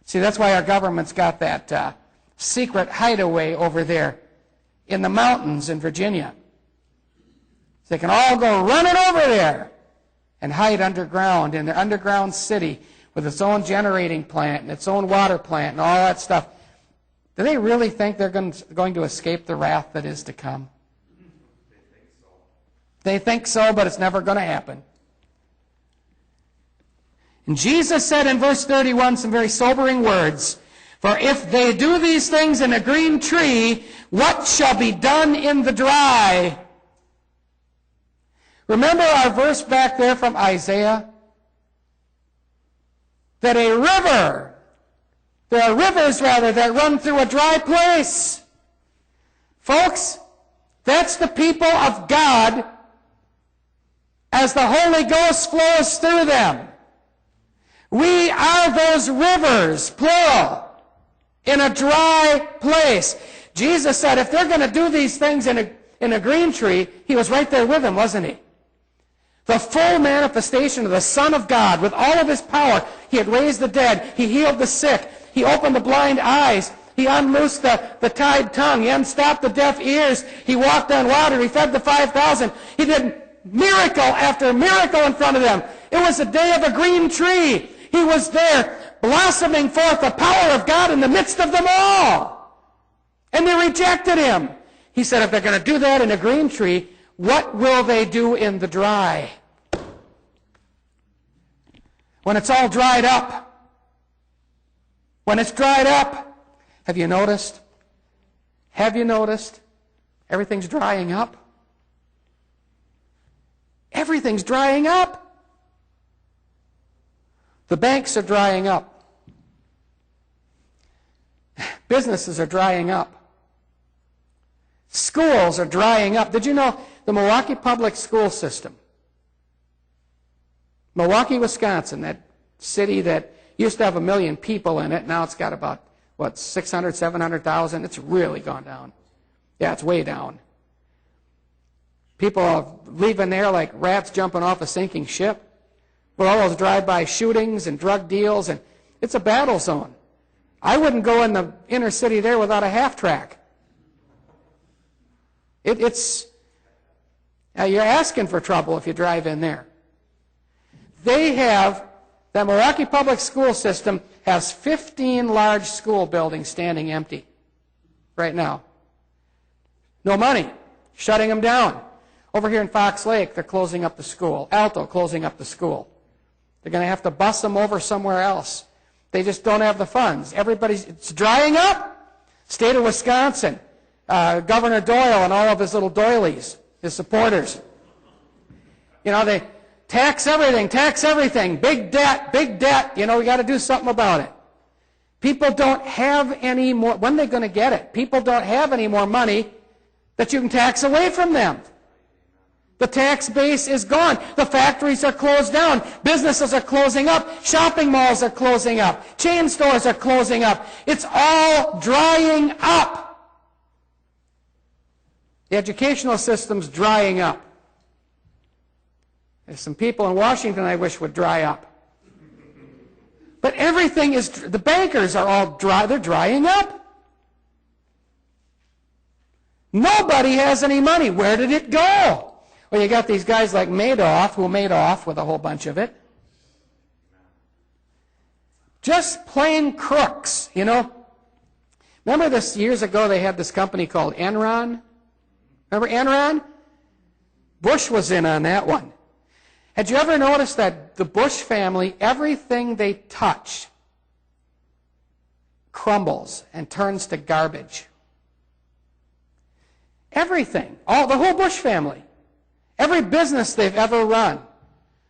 See, that's why our government's got that secret hideaway over there in the mountains in Virginia. So they can all go running over there and hide underground in their underground city with its own generating plant and its own water plant and all that stuff. Do they really think they're going to escape the wrath that is to come? They think so, but it's never going to happen. And Jesus said in verse 31 some very sobering words, "For if they do these things in a green tree, what shall be done in the dry?" Remember our verse back there from Isaiah? That there are rivers that run through a dry place. Folks, that's the people of God as the Holy Ghost flows through them. We are those rivers, plural, in a dry place. Jesus said if they're going to do these things in a green tree, he was right there with them, wasn't he? The full manifestation of the Son of God with all of his power. He had raised the dead. He healed the sick. He opened the blind eyes. He unloosed the tied tongue. He unstopped the deaf ears. He walked on water. He fed the 5,000. He did miracle after miracle in front of them. It was a day of a green tree. He was there blossoming forth the power of God in the midst of them all. And they rejected him. He said if they're going to do that in a green tree, what will they do in the dry? When it's all dried up. When it's dried up. Have you noticed? Have you noticed? Everything's drying up. Everything's drying up. The banks are drying up. Businesses are drying up. Schools are drying up. Did you know the Milwaukee public school system? Milwaukee, Wisconsin, that city that used to have 1 million people in it, now it's got about, 600, 700,000? It's really gone down. Yeah, it's way down. People are leaving there like rats jumping off a sinking ship. With all those drive-by shootings and drug deals, and it's a battle zone. I wouldn't go in the inner city there without a half-track. You're asking for trouble if you drive in there. The Milwaukee public school system has 15 large school buildings standing empty right now. No money, shutting them down. Over here in Fox Lake, they're closing up the school. Alto closing up the school. They're going to have to bus them over somewhere else. They just don't have the funds. It's drying up. State of Wisconsin, Governor Doyle and all of his little doilies, his supporters. You know, they tax everything, big debt, we got to do something about it. People don't have any more, when are they going to get it? People don't have any more money that you can tax away from them. The tax base is gone. The factories are closed down. Businesses are closing up. Shopping malls are closing up. Chain stores are closing up. It's all drying up. The educational system's drying up. There's some people in Washington I wish would dry up. But everything is, the bankers are all dry, they're drying up. Nobody has any money. Where did it go? Well, you got these guys like Madoff, who made off with a whole bunch of it. Just plain crooks, Remember this years ago they had this company called Enron? Remember Enron? Bush was in on that one. Had you ever noticed that the Bush family, everything they touch crumbles and turns to garbage? Everything. The whole Bush family. Every business they've ever run.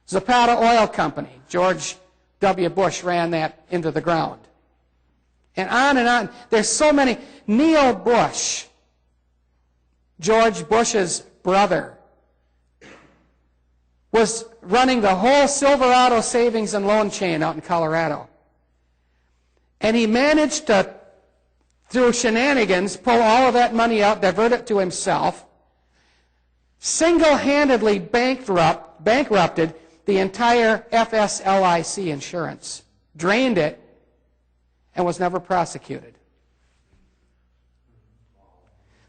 Zapata Oil Company. George W. Bush ran that into the ground. And on and on. There's so many. Neil Bush, George Bush's brother, was running the whole Silverado savings and loan chain out in Colorado. And he managed to, through shenanigans, pull all of that money out, divert it to himself, single-handedly bankrupted the entire FSLIC insurance, drained it, and was never prosecuted.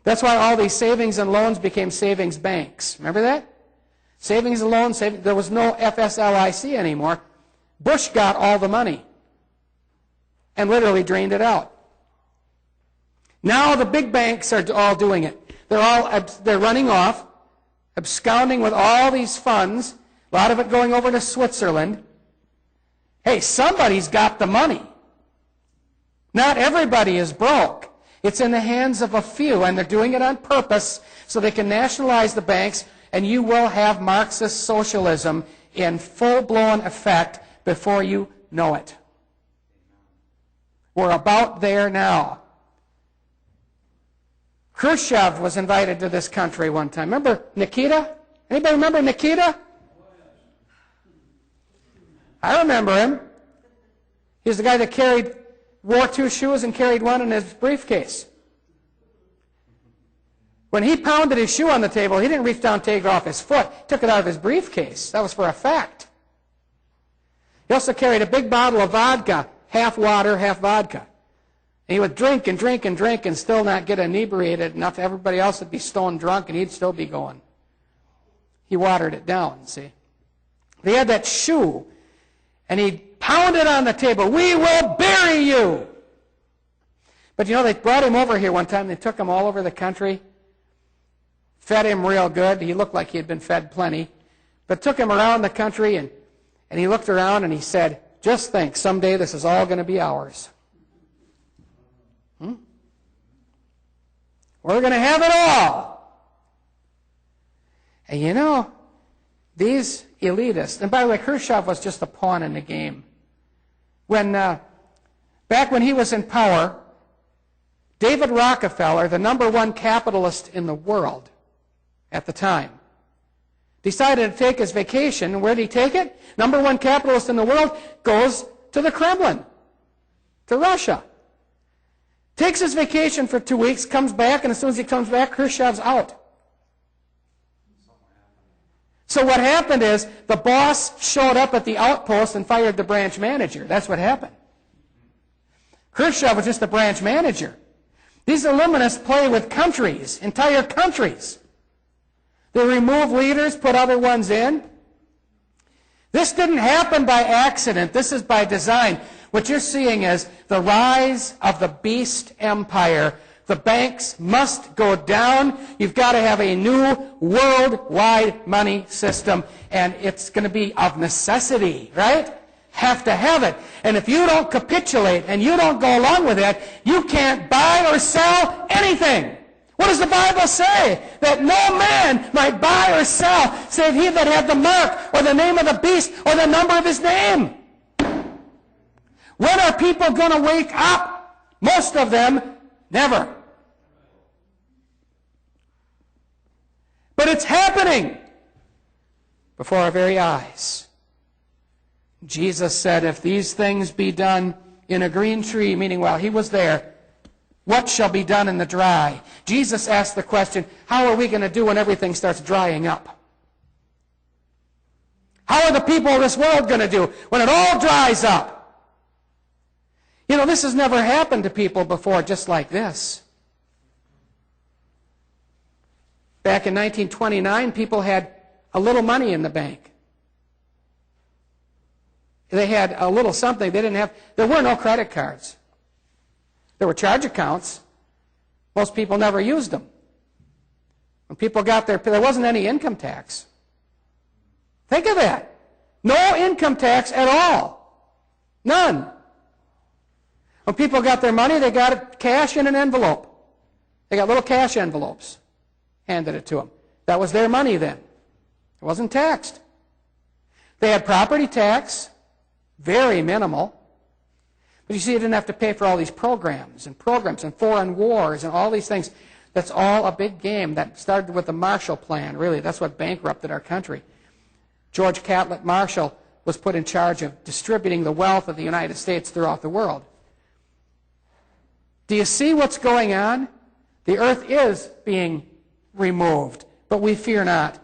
That's why all these savings and loans became savings banks. Remember that? Savings and loans, there was no FSLIC anymore. Bush got all the money and literally drained it out. Now the big banks are all doing it. They're running off, absconding with all these funds, a lot of it going over to Switzerland. Hey, somebody's got the money. Not everybody is broke. It's in the hands of a few, and they're doing it on purpose so they can nationalize the banks, and you will have Marxist socialism in full-blown effect before you know it. We're about there now. Khrushchev was invited to this country one time. Remember Nikita? Anybody remember Nikita? I remember him. He's the guy that wore two shoes and carried one in his briefcase. When he pounded his shoe on the table, he didn't reach down and take it off his foot. He took it out of his briefcase. That was for a fact. He also carried a big bottle of vodka, half water, half vodka. And he would drink and drink and drink and still not get inebriated enough. Everybody else would be stone drunk and he'd still be going. He watered it down, see. They had that shoe, and he pounded on the table, "We will bury you!" But you know, they brought him over here one time. They took him all over the country, fed him real good. He looked like he had been fed plenty. But took him around the country, and he looked around and he said, "Just think, someday this is all going to be ours. We're going to have it all." And you know, these elitists, and by the way, Khrushchev was just a pawn in the game. Back when he was in power, David Rockefeller, the #1 capitalist in the world at the time, decided to take his vacation. And where did he take it? #1 capitalist in the world goes to the Kremlin, to Russia. Takes his vacation for 2 weeks, comes back, and as soon as he comes back, Khrushchev's out. So what happened is the boss showed up at the outpost and fired the branch manager. That's what happened. Khrushchev was just the branch manager. These Illuminists play with countries, entire countries. They remove leaders, put other ones in. This didn't happen by accident. This is by design. What you're seeing is the rise of the beast empire. The banks must go down. You've got to have a new worldwide money system, and it's going to be of necessity, right? Have to have it. And if you don't capitulate and you don't go along with it, you can't buy or sell anything. What does the Bible say? That no man might buy or sell save he that hath the mark or the name of the beast or the number of his name. When are people going to wake up? Most of them, never. But it's happening before our very eyes. Jesus said, if these things be done in a green tree, meaning while he was there, what shall be done in the dry? Jesus asked the question, how are we going to do when everything starts drying up? How are the people of this world going to do when it all dries up? You know, this has never happened to people before just like this. Back in 1929, people had a little money in the bank. They had a little something. There were no credit cards. There were charge accounts. Most people never used them. When people got there wasn't any income tax. Think of that. No income tax at all. None. When people got their money, they got it cash in an envelope. They got little cash envelopes. Handed it to them. That was their money then. It wasn't taxed. They had property tax, very minimal. But you see, you didn't have to pay for all these programs and foreign wars and all these things. That's all a big game that started with the Marshall Plan, really. That's what bankrupted our country. George Catlett Marshall was put in charge of distributing the wealth of the United States throughout the world. Do you see what's going on? The earth is being removed, but we fear not.